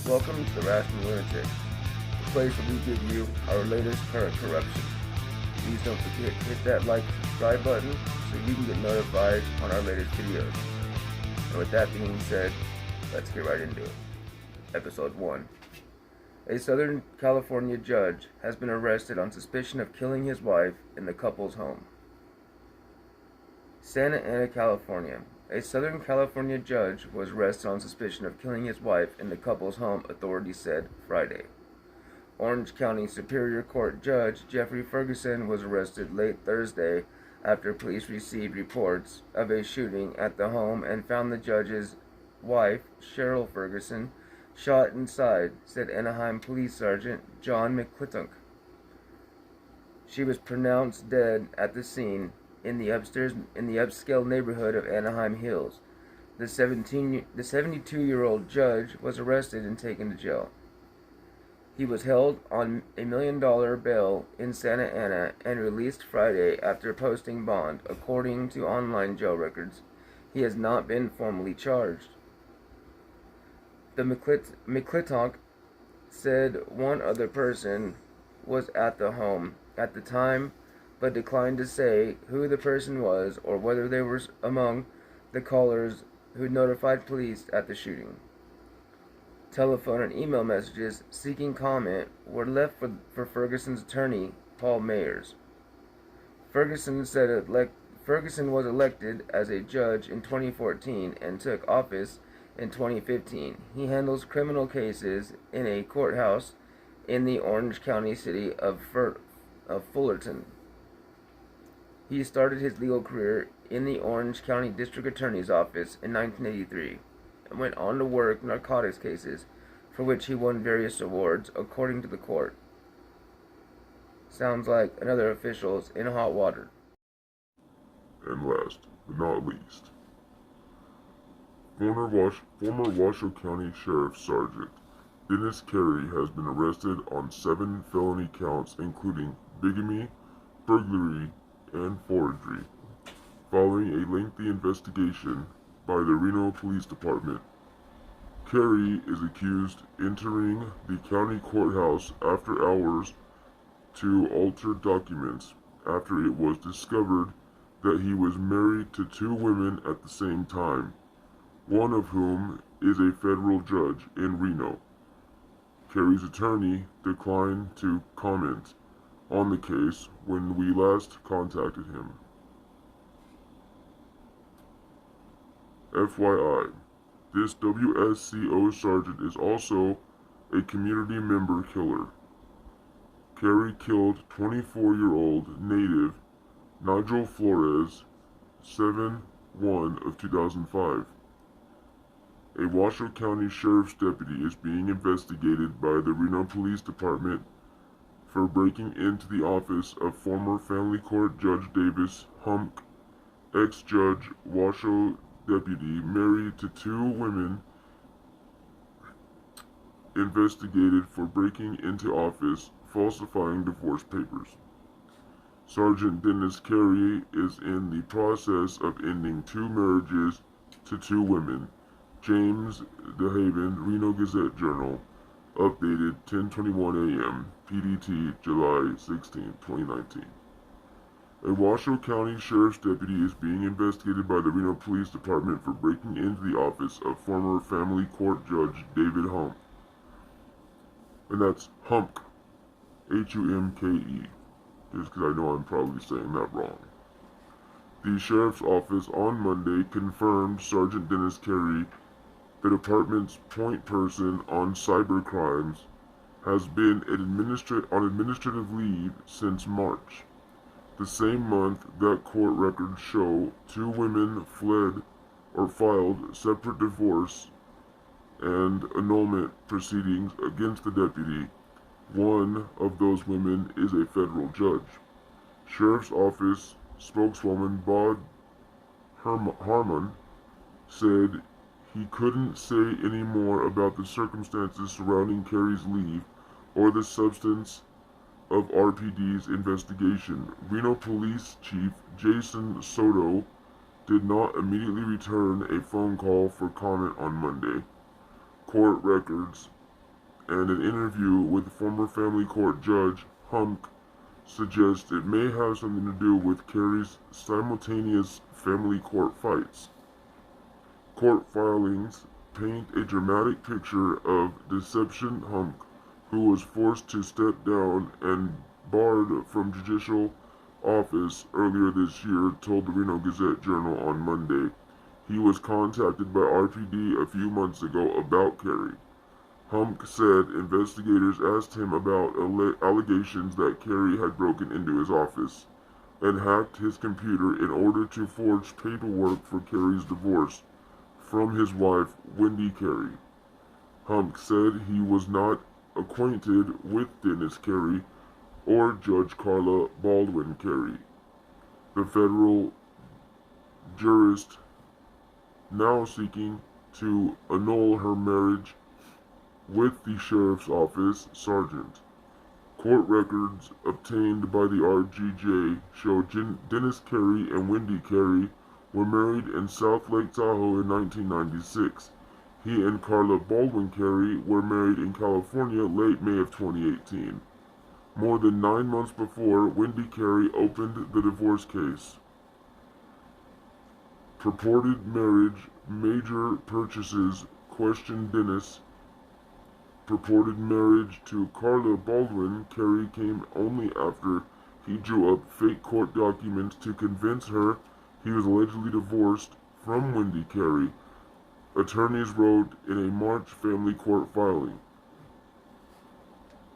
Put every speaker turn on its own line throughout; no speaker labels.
Welcome to the Rational Lunatic, the place where we give you our latest current corruption. Please don't forget to hit that like and subscribe button so you can get notified on our latest videos. And with that being said, let's get right into it. Episode 1. A Southern California judge has been arrested on suspicion of killing his wife in the couple's home. Santa Ana, California. A Southern California judge was arrested on suspicion of killing his wife in the couple's home, authorities said Friday. Orange County Superior Court Judge Jeffrey Ferguson was arrested late Thursday after police received reports of a shooting at the home and found the judge's wife, Cheryl Ferguson, shot inside, said Anaheim Police Sergeant John McClintock. She was pronounced dead at the scene in the upscale neighborhood of Anaheim Hills. The 72-year-old judge was arrested and taken to jail. He was held on $1 million bail in Santa Ana and released Friday after posting bond, according to online jail records. He has not been formally charged. The McClintock said one other person was at the home at the time, but declined to say who the person was or whether they were among the callers who notified police at the shooting. Telephone and email messages seeking comment were left for Ferguson's attorney, Paul Mayers. Ferguson was elected as a judge in 2014 and took office in 2015. He handles criminal cases in a courthouse in the Orange County city of Fullerton. He started his legal career in the Orange County District Attorney's Office in 1983 and went on to work narcotics cases, for which he won various awards, according to the court. Sounds like another official's in hot water.
And last but not least, former Washoe County Sheriff Sergeant Dennis Carey has been arrested on 7 felony counts, including bigamy, burglary, and forgery, following a lengthy investigation by the Reno Police Department. Carey is accused entering the county courthouse after hours to alter documents after it was discovered that he was married to 2 women at the same time, one of whom is a federal judge in Reno. Carey's attorney declined to comment on the case when we last contacted him. FYI, this WSCO sergeant is also a community member killer. Carey killed 24-year-old native Nigel Flores 7/1 of 2005. A Washoe County Sheriff's deputy is being investigated by the Reno Police Department for breaking into the office of former Family Court Judge Davis Hump, ex-judge Washoe deputy married to 2 women, investigated for breaking into office, falsifying divorce papers. Sergeant Dennis Carey is in the process of ending 2 marriages to 2 women. James DeHaven, Reno Gazette Journal, updated 10:21 a.m. PDT, July 16, 2019. A Washoe County Sheriff's deputy is being investigated by the Reno Police Department for breaking into the office of former Family Court Judge David Hump. And that's Hump, Humke, just because I know I'm probably saying that wrong. The Sheriff's Office on Monday confirmed Sergeant Dennis Carey, the department's point person on cyber crimes, has been on administrative leave since March. The same month that court records show 2 women fled or filed separate divorce and annulment proceedings against the deputy. One of those women is a federal judge. Sheriff's Office spokeswoman Bob Harmon said he couldn't say any more about the circumstances surrounding Carey's leave or the substance of RPD's investigation. Reno Police Chief Jason Soto did not immediately return a phone call for comment on Monday. Court records and an interview with former family court judge Hump suggests it may have something to do with Carey's simultaneous family court fights. Court filings paint a dramatic picture of deception. Hump, who was forced to step down and barred from judicial office earlier this year, told the Reno Gazette-Journal on Monday. He was contacted by RPD a few months ago about Carey. Hump said investigators asked him about allegations that Carey had broken into his office and hacked his computer in order to forge paperwork for Carey's divorce from his wife, Wendy Carey. Hump said he was not acquainted with Dennis Carey or Judge Carla Baldwin Carey, the federal jurist now seeking to annul her marriage with the sheriff's office sergeant. Court records obtained by the RGJ show Dennis Carey and Wendy Carey were married in South Lake Tahoe in 1996. He and Carla Baldwin Carey were married in California late May of 2018. More than 9 months before, Wendy Carey opened the divorce case. Purported marriage, major purchases, questioned Dennis. Purported marriage to Carla Baldwin Carey came only after he drew up fake court documents to convince her he was allegedly divorced from Wendy Carey, attorneys wrote in a March family court filing.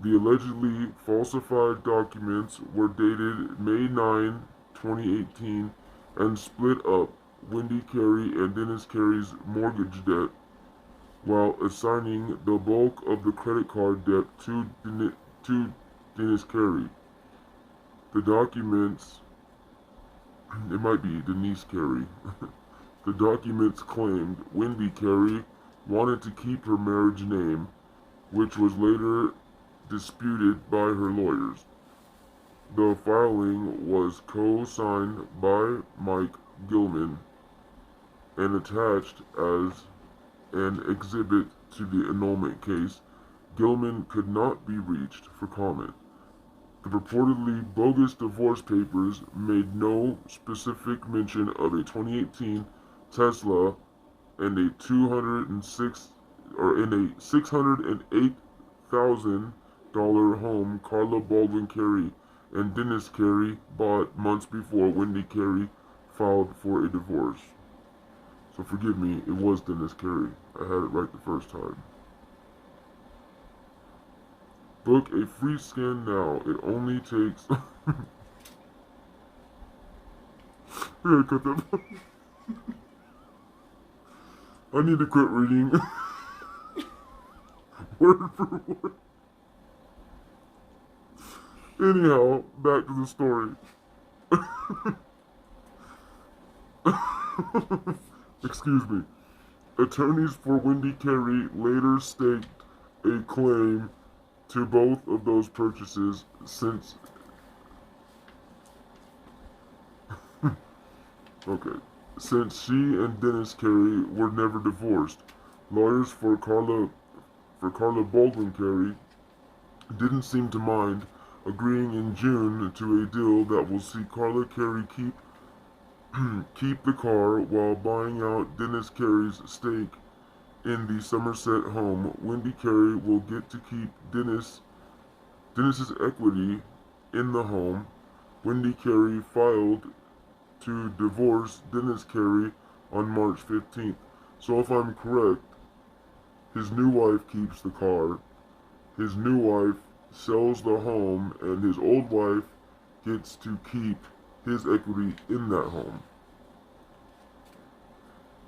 The allegedly falsified documents were dated May 9, 2018, and split up Wendy Carey and Dennis Carey's mortgage debt, while assigning the bulk of the credit card debt to Dennis Carey. The documents, it might be Denise Carey, the documents claimed Wendy Carey wanted to keep her marriage name, which was later disputed by her lawyers. The filing was co-signed by Mike Gilman and attached as an exhibit to the annulment case. Gilman could not be reached for comment. The purportedly bogus divorce papers made no specific mention of a 2018 Tesla and a $608,000 home Carla Baldwin Carey and Dennis Carey bought months before Wendy Carey filed for a divorce. So forgive me, it was Dennis Carey. I had it right the first time. Book a free scan now. It only takes... I gotta cut that. I need to quit reading. Word for word. Anyhow, back to the story. Excuse me. Attorneys for Wendy Carey later staked a claim to both of those purchases since she and Dennis Carey were never divorced. Lawyers for Carla Baldwin Carey didn't seem to mind agreeing in June to a deal that will see Carla Carey keep the car while buying out Dennis Carey's stake in the Somerset home. Wendy Carey will get to keep Dennis's equity in the home. Wendy Carey filed to divorce Dennis Carey on March 15th. So if I'm correct, his new wife keeps the car, his new wife sells the home, and his old wife gets to keep his equity in that home.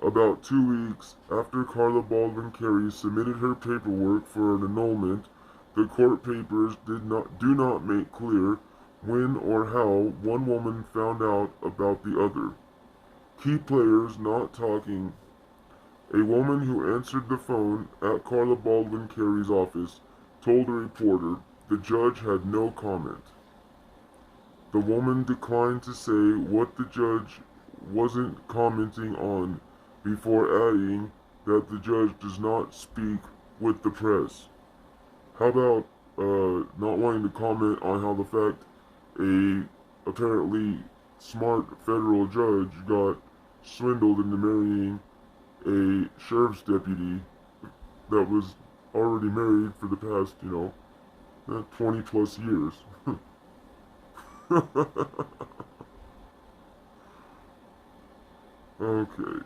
About 2 weeks after Carla Baldwin Carey submitted her paperwork for an annulment, the court papers do not make clear when or how one woman found out about the other. Key players not talking. A woman who answered the phone at Carla Baldwin Carey's office told a reporter the judge had no comment. The woman declined to say what the judge wasn't commenting on, before adding that the judge does not speak with the press. How about not wanting to comment on how the fact a apparently smart federal judge got swindled into marrying a sheriff's deputy that was already married for the past, 20 plus years. Okay.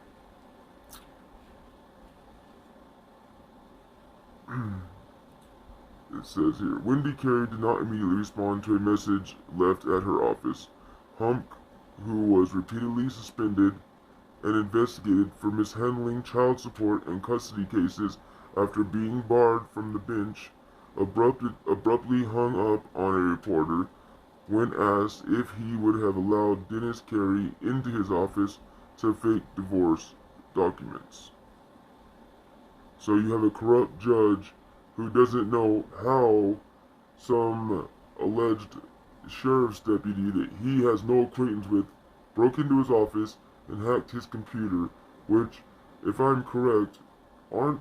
It says here, Wendy Carey did not immediately respond to a message left at her office. Hump, who was repeatedly suspended and investigated for mishandling child support and custody cases after being barred from the bench, abruptly hung up on a reporter when asked if he would have allowed Dennis Carey into his office to fake divorce documents. So you have a corrupt judge who doesn't know how some alleged sheriff's deputy that he has no acquaintance with broke into his office and hacked his computer, which, if I'm correct, aren't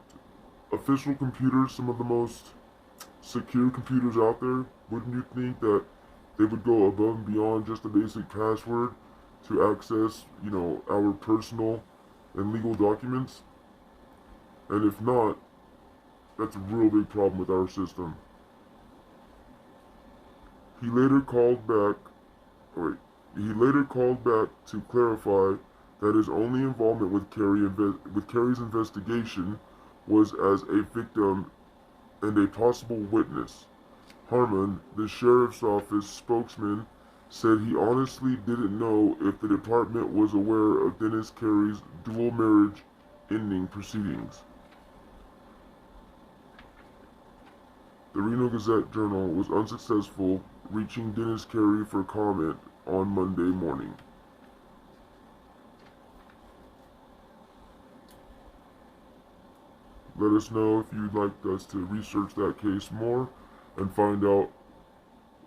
official computers some of the most secure computers out there? Wouldn't you think that they would go above and beyond just a basic password to access, our personal and legal documents? And if not, that's a real big problem with our system. He later called back, he later called back to clarify that his only involvement with Carey's investigation was as a victim and a possible witness. Harmon, the sheriff's office spokesman, said he honestly didn't know if the department was aware of Dennis Carey's dual marriage ending proceedings. The Reno Gazette-Journal was unsuccessful reaching Dennis Carey for comment on Monday morning. Let us know if you'd like us to research that case more and find out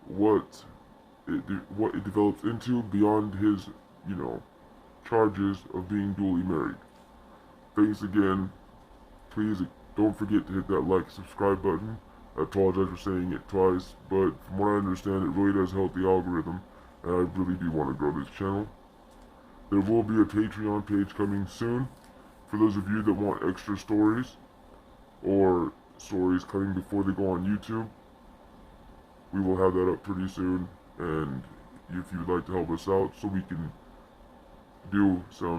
what it develops into beyond his, charges of being duly married. Thanks again. Please don't forget to hit that like, subscribe button. I apologize for saying it twice, but from what I understand, it really does help the algorithm, and I really do want to grow this channel. There will be a Patreon page coming soon for those of you that want extra stories or stories coming before they go on YouTube. We will have that up pretty soon, and if you'd like to help us out so we can do some,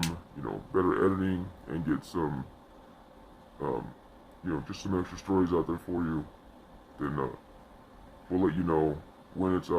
better editing and get some, just some extra stories out there for you, then we'll let you know when it's up.